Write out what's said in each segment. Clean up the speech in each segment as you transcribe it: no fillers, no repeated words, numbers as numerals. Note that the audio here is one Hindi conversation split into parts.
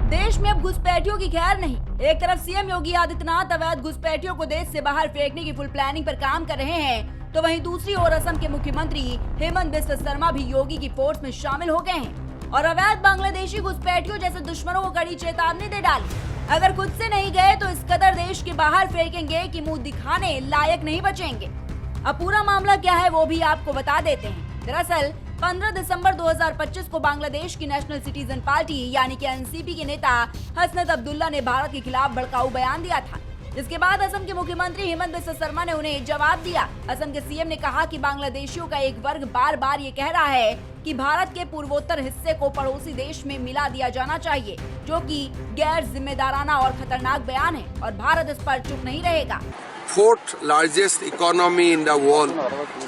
देश में अब घुसपैठियों की खैर नहीं। एक तरफ सीएम योगी आदित्यनाथ अवैध घुसपैठियों को देश से बाहर फेंकने की फुल प्लानिंग पर काम कर रहे हैं, तो वहीं दूसरी ओर असम के मुख्यमंत्री हेमंत बिस्वा शर्मा भी योगी की फोर्स में शामिल हो गए हैं और अवैध बांग्लादेशी घुसपैठियों जैसे दुश्मनों को कड़ी चेतावनी दे डाली। अगर खुद से नहीं गए तो इस कदर देश के बाहर फेंकेंगे कि मुंह दिखाने लायक नहीं बचेंगे। अब पूरा मामला क्या है वो भी आपको बता देते हैं। दरअसल 15 दिसंबर 2025 को बांग्लादेश की नेशनल सिटीजन पार्टी यानी कि एनसीपी के नेता हसनत अब्दुल्ला ने भारत के खिलाफ भड़काऊ बयान दिया था, जिसके बाद असम के मुख्यमंत्री हेमंत बिस्वा शर्मा ने उन्हें जवाब दिया। असम के सीएम ने कहा कि बांग्लादेशियों का एक वर्ग बार बार ये कह रहा है कि भारत के पूर्वोत्तर हिस्से को पड़ोसी देश में मिला दिया जाना चाहिए, जो कि गैर जिम्मेदाराना और खतरनाक बयान है और भारत इस पर चुप नहीं रहेगा। 4th largest economy in the world,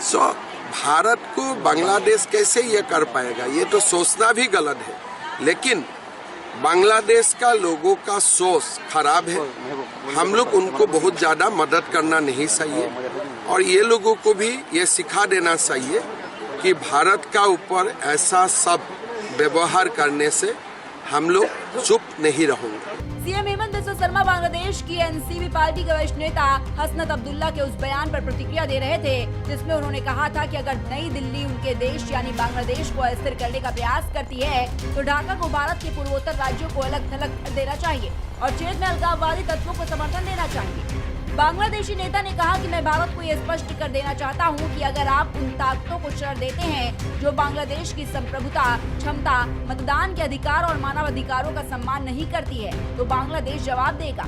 so Bharat को बांग्लादेश कैसे ये कर पाएगा, ये तो सोचना भी गलत है। लेकिन बांग्लादेश का लोगों का सोच खराब है, हम लोग उनको बहुत ज्यादा मदद करना नहीं चाहिए और ये लोगों को भी ये सिखा देना चाहिए कि भारत का ऊपर ऐसा सब व्यवहार करने से हम लोग चुप नहीं रहेंगे। सीएम हेमंत बिस्वा शर्मा बांग्लादेश की एनसीपी पार्टी के वरिष्ठ नेता हसनत अब्दुल्ला के उस बयान पर प्रतिक्रिया दे रहे थे, जिसमें उन्होंने कहा था कि अगर नई दिल्ली उनके देश यानी बांग्लादेश को अस्थिर करने का प्रयास करती है तो ढाका को भारत के पूर्वोत्तर राज्यों को अलग थलग कर देना चाहिए और क्षेत्र में अलगाववादी तत्वों को समर्थन देना चाहिए। बांग्लादेशी नेता ने कहा कि मैं भारत को यह स्पष्ट कर देना चाहता हूं कि अगर आप उन ताकतों को शरण देते हैं जो बांग्लादेश की संप्रभुता, क्षमता, मतदान के अधिकार और मानव अधिकारों का सम्मान नहीं करती है, तो बांग्लादेश जवाब देगा।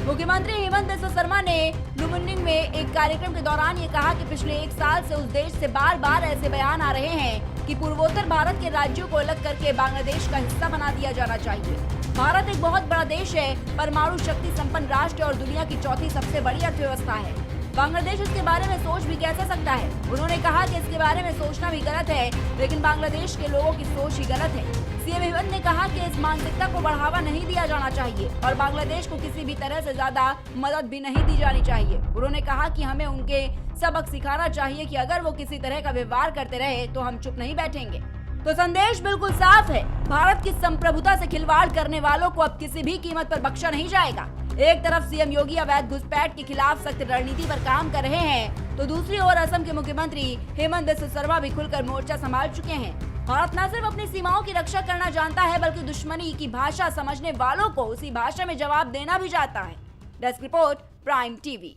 मुख्यमंत्री हेमंत बिस्वा शर्मा ने लुम्बिनी में एक कार्यक्रम के दौरान ये कहा कि पिछले 1 साल से उस देश से बार बार ऐसे बयान आ रहे हैं कि पूर्वोत्तर भारत के राज्यों को अलग करके बांग्लादेश का हिस्सा बना दिया जाना चाहिए। भारत एक बहुत बड़ा देश है, परमाणु शक्ति संपन्न राष्ट्र और दुनिया की चौथी सबसे बड़ी अर्थव्यवस्था है। बांग्लादेश इसके बारे में सोच भी कैसे सकता है। उन्होंने कहा कि इसके बारे में सोचना भी गलत है, लेकिन बांग्लादेश के लोगों की सोच ही गलत है। सीएम हेमंत ने कहा कि इस मानसिकता को बढ़ावा नहीं दिया जाना चाहिए और बांग्लादेश को किसी भी तरह से ज्यादा मदद भी नहीं दी जानी चाहिए। उन्होंने कहा कि हमें उनके सबक सिखाना चाहिए कि अगर वो किसी तरह का व्यवहार करते रहे तो हम चुप नहीं बैठेंगे। तो संदेश बिल्कुल साफ है, भारत की संप्रभुता से खिलवाड़ करने वालों को अब किसी भी कीमत पर बख्शा नहीं जाएगा। एक तरफ सीएम योगी अवैध घुसपैठ के खिलाफ सख्त रणनीति पर काम कर रहे हैं, तो दूसरी ओर असम के मुख्यमंत्री हेमंत बिस्वा शर्मा भी खुलकर मोर्चा संभाल चुके हैं। भारत न सिर्फ अपनी सीमाओं की रक्षा करना जानता है, बल्कि दुश्मनी की भाषा समझने वालों को उसी भाषा में जवाब देना भी चाहता है। Desk report, prime TV.